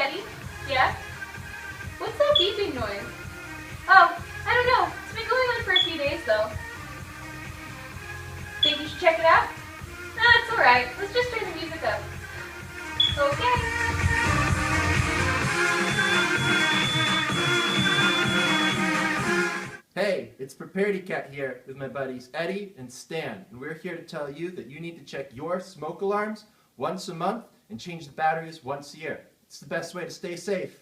Eddie. Yeah? What's that beeping noise? Oh, I don't know. It's been going on for a few days, though. Think you should check it out? Nah, it's alright. Let's just turn the music up. Okay. Hey, it's Preparedness here with my buddies Eddie and Stan, and we're here to tell you that you need to check your smoke alarms once a month and change the batteries once a year. It's the best way to stay safe.